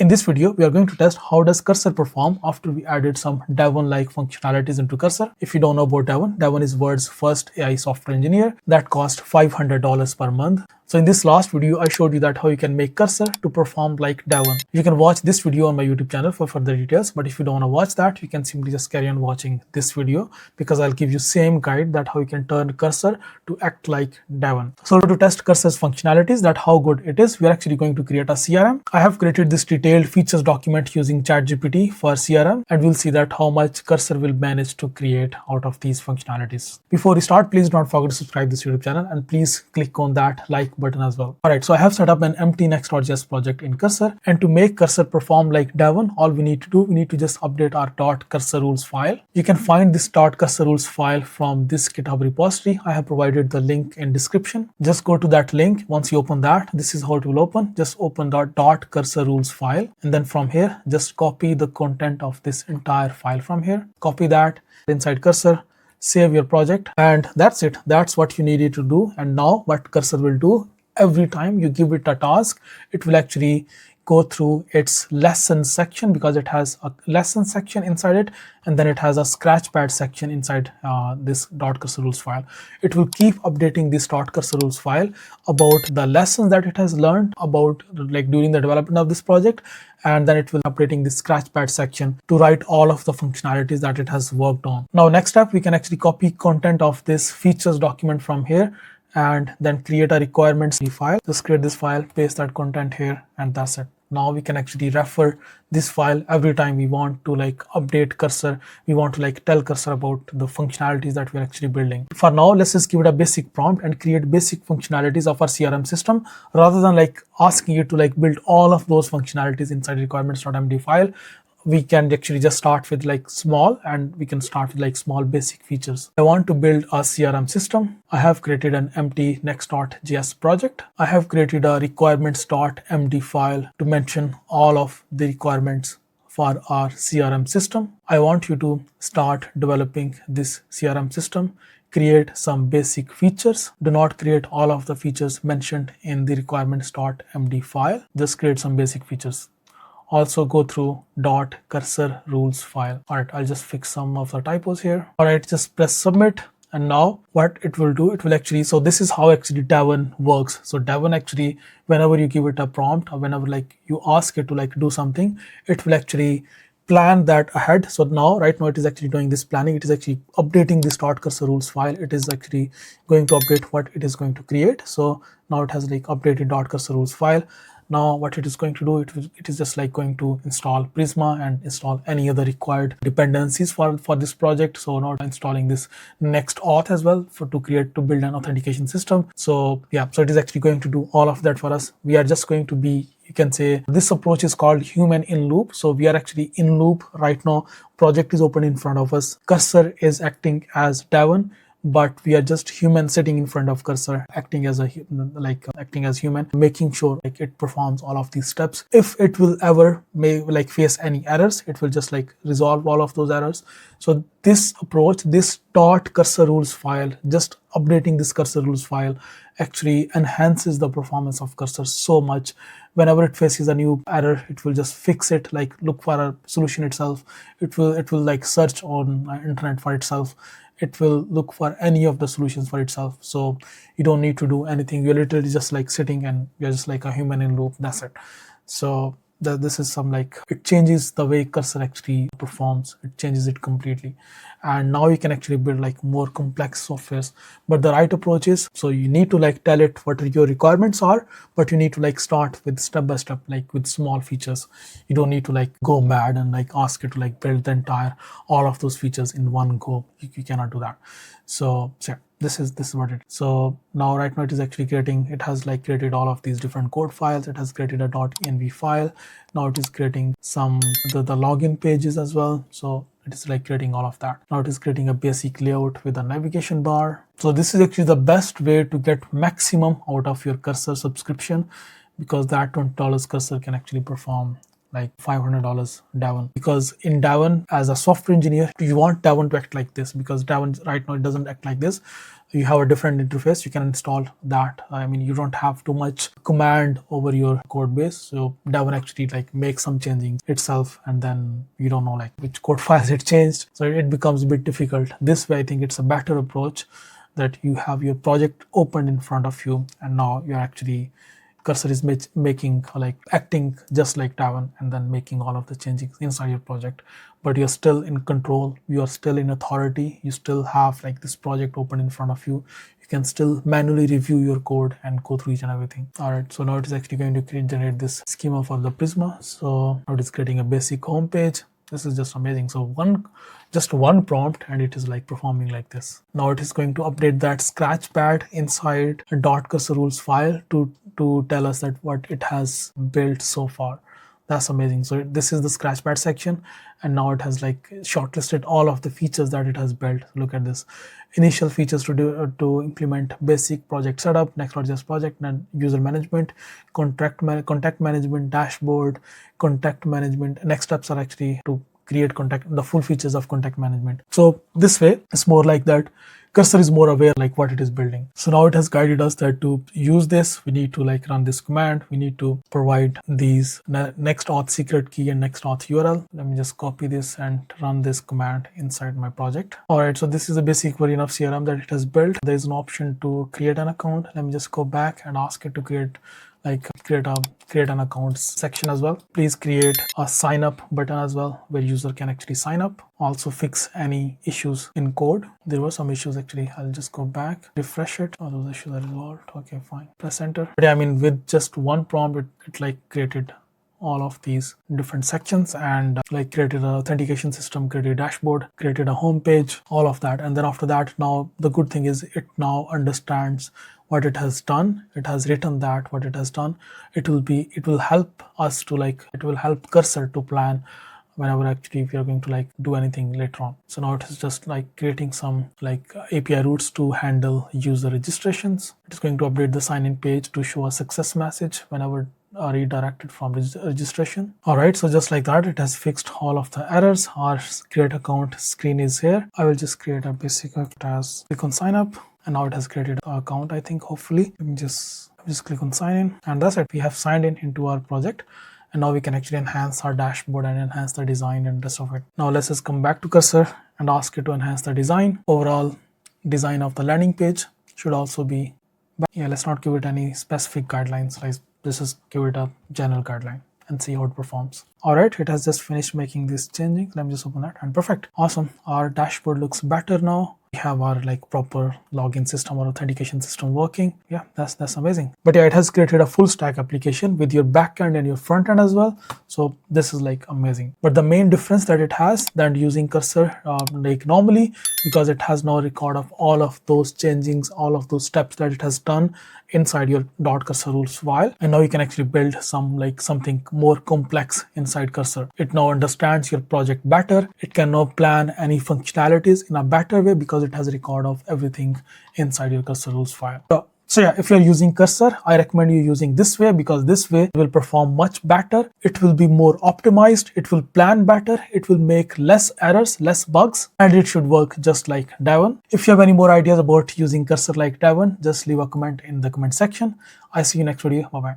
In this video, we are going to test how does cursor perform after we added some Devon-like functionalities into cursor. If you don't know about Devon, Devon is world's first AI software engineer that cost $500 per month. So in this last video, I showed you that how you can make cursor to perform like Devon. You can watch this video on my YouTube channel for further details, but if you don't want to watch that, you can simply just carry on watching this video because I'll give you same guide that how you can turn cursor to act like Devon. So to test cursor's functionalities, that how good it is, we are actually going to create a CRM. I have created this detailed features document using ChatGPT for CRM, and we'll see that how much cursor will manage to create out of these functionalities. Before we start, please don't forget to subscribe to this YouTube channel and please click on that like button as well. Alright, so I have set up an empty next.js project in cursor, and to make cursor perform like Devon, all we need to do, we need to just update our .cursor rules file. You can find this .cursor rules file from this GitHub repository. I have provided the link in description. Just go to that link. Once you open that, this is how it will open. Just open the .cursor rules file, and then from here, just copy the content of this entire file from here. Copy that inside cursor. Save your project, and that's it. That's what you needed to do. And now what cursor will do, every time you give it a task, it will actually go through its lesson section because it has a lesson section inside it, and then it has a scratchpad section inside this .cursor rules file. It will keep updating this .cursor rules file about the lessons that it has learned about like during the development of this project, and then it will updating the scratchpad section to write all of the functionalities that it has worked on. Now next step, we can actually copy content of this features document from here and then create a requirements file. Just create this file, paste that content here, and that's it. Now we can actually refer this file every time we want to like update cursor, we want to like tell cursor about the functionalities that we're actually building. For now, let's just give it a basic prompt and create basic functionalities of our CRM system rather than like asking it to like build all of those functionalities inside requirements.md file. We can actually just start with like small, and we can start with like small basic features. I want to build a CRM system. I have created an empty next.js project. I have created a requirements.md file to mention all of the requirements for our CRM system. I want you to start developing this CRM system. Create some basic features. Do not create all of the features mentioned in the requirements.md file. Just create some basic features. Also go through .cursor rules file. Alright, I'll just fix some of the typos here. Alright, just press submit. And now what it will do, it will actually, so this is how actually Devon works. So Devon actually, whenever you give it a prompt or whenever like you ask it to like do something, it will actually plan that ahead. So now, right now it is actually doing this planning. It is actually updating this .cursor rules file. It is actually going to update what it is going to create. So now it has like updated .cursor rules file. Now what it is going to do, it is just like going to install Prisma and install any other required dependencies for this project. So now installing this next auth as well to build an authentication system. So yeah, so it is actually going to do all of that for us. We are just going to be, you can say this approach is called human in loop. So we are actually in loop right now. Project is open in front of us. Cursor is acting as Devon, but we are just human sitting in front of cursor, acting as human, making sure like it performs all of these steps. If it will ever face any errors, it will just like resolve all of those errors. So this approach, this .cursor rules file, just updating this cursor rules file actually enhances the performance of cursor so much. Whenever it faces a new error, it will just fix it, like look for a solution itself. It will like search on internet for itself. It will look for any of the solutions for itself. So you don't need to do anything. You're literally just like sitting and you're just like a human in loop. That's it. So this is some like, it changes the way cursor actually performs. It changes it completely. And now you can actually build like more complex softwares. But the right approach is, so you need to like tell it what your requirements are, but you need to like start with step by step, like with small features. You don't need to like go mad and like ask it to like build the entire, all of those features in one go. You cannot do that. So yeah. This is what it is. So now right now it is actually creating, it has like created all of these different code files. It has created a .env file. Now it is creating some the login pages as well. So it is like creating all of that. Now it is creating a basic layout with a navigation bar. So this is actually the best way to get maximum out of your cursor subscription, because that $20 cursor can actually perform like $500 Devon, because in Devon, as a software engineer, you want Devon to act like this, because Devon right now it doesn't act like this. You have a different interface. You can install that. I mean, you don't have too much command over your code base, so Devon actually like makes some changing itself, and then you don't know like which code files it changed, so it becomes a bit difficult. This way I think it's a better approach, that you have your project open in front of you, and now you're actually cursor is making like acting just like Devon, and then making all of the changes inside your project, but you're still in control, you are still in authority, you still have like this project open in front of you. You can still manually review your code and go through each and everything. All right, so now it is actually going to generate this schema for the Prisma. So now it is creating a basic home page. This is just amazing. So just one prompt and it is like performing like this. Now it is going to update that scratchpad inside a .cursor rules file to tell us that what it has built so far. That's amazing. So this is the scratchpad section, and now it has like shortlisted all of the features that it has built. Look at this. Initial features to implement basic project setup, next project and user management, contact management, dashboard, contact management. Next steps are actually to create the full features of contact management. So this way it's more like that cursor is more aware like what it is building. So now it has guided us that to use this, we need to like run this command. We need to provide these next auth secret key and next auth URL. Let me just copy this and run this command inside my project. All right, so this is a basic version of CRM that it has built. There is an option to create an account. Let me just go back and ask it to create an accounts section as well. Please create a sign up button as well, where user can actually sign up. Also fix any issues in code. There were some issues actually. I'll just go back, refresh it. All those issues are resolved. Okay, fine. Press enter. But yeah, I mean, with just one prompt, it like created all of these different sections, and like created an authentication system, created a dashboard, created a home page, all of that. And then after that, now the good thing is it now understands what it has done. It has written that what it has done. It will help us to it will help cursor to plan whenever actually we are going to like do anything later on. So now it is just like creating some like API routes to handle user registrations. It is going to update the sign-in page to show a success message whenever redirected from registration. All right, so just like that, it has fixed all of the errors. Our create account screen is here. I will just create a basic account as click on sign up, and now it has created an account, I think, hopefully. Let me just click on sign in, and that's it. We have signed in into our project, and now we can actually enhance our dashboard and enhance the design and rest of it. Now let's just come back to cursor and ask it to enhance the design. Overall design of the landing page should also be, yeah, let's not give it any specific guidelines. Let's just give it a general guideline and see how it performs. All right, it has just finished making this changing. Let me just open that, and perfect. Awesome. Our dashboard looks better now. We have our like proper login system or authentication system working. Yeah, that's amazing. But yeah, it has created a full stack application with your backend and your front end as well. So this is like amazing. But the main difference that it has than using cursor like normally, because it has no record of all of those changings, all of those steps that it has done inside your .cursor rules file, and now you can actually build something more complex inside cursor. It now understands your project better. It can now plan any functionalities in a better way because it has a record of everything inside your cursor rules file. So yeah, if you're using cursor, I recommend you using this way, because this way it will perform much better. It will be more optimized. It will plan better. It will make less errors, less bugs, and it should work just like Devon. If you have any more ideas about using cursor like Devon, just leave a comment in the comment section. I see you next video. Bye bye.